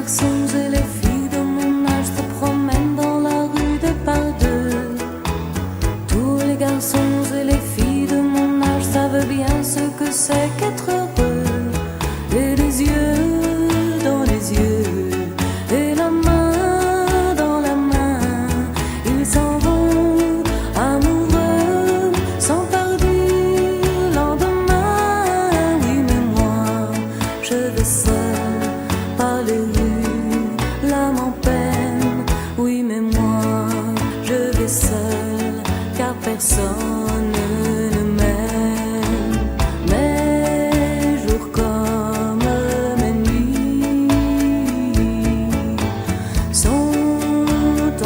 garçons et les filles de mon âge se promènent dans la rue des par deux. Tous les garçons et les filles de mon âge savent bien ce que c'est qu'être heureux. Et les yeux dans les yeux, et la main dans la main, ils s'en vont amoureux, sans perdu lendemain. Oui, mais moi, je vais seul par les rues, l'âme en peine. Oui, mais moi, je vais seul, car personne ne m'aime. Mes jours comme mes nuits sont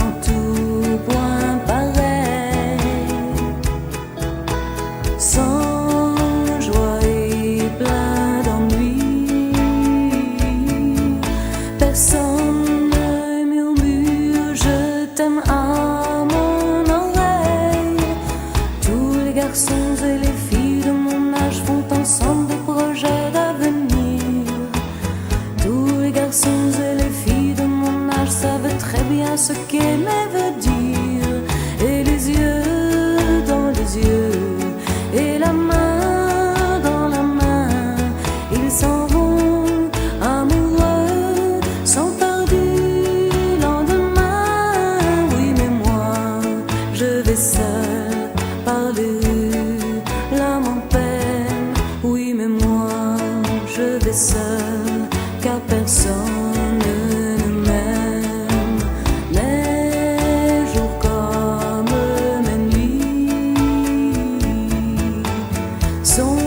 en tout point pareils, sans joie et plein d'ennui. Personne ne murmure je t'aime à mon oreille. Tous les garçons et les filles de mon âge font ensemble des projets d'avenir. Tous les garçons et les filles de mon âge savent très bien ce qu'aimer veut dire. Et les yeux dans les yeux, et la main dans la main, ils s'en vont amoureux, sans perdu lendemain. Oui, mais moi, je vais seul par les rues, l'âme en peine. Oui, mais moi, je vais seul, car personne ne m'aime. Mes jours comme mes nuits sont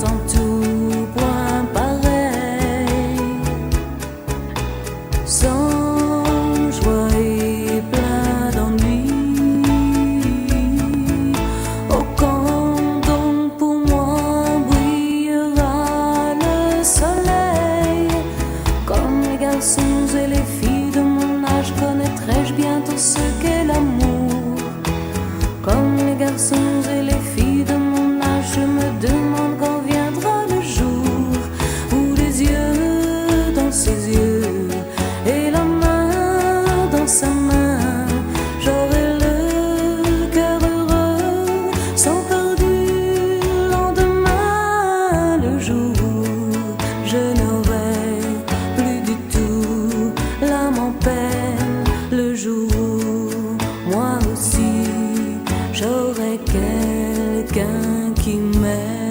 en tout point pareils, sans joie et plein d'ennui. Oh, quand donc pour moi brillera le soleil, comme les garçons et les filles de mon âge connaîtrai-je bientôt ce qu'est l'amour. Comme les garçons et les filles de mon âge, je me demande quand viendra le jour où les yeux dans ses yeux, et la main dans sa main, j'aurai le cœur heureux, sans perdu lendemain. Le jour où je n'aurai plus du tout l'âme en peine, le jour où moi aussi j'aurai quelqu'un qui m'aime.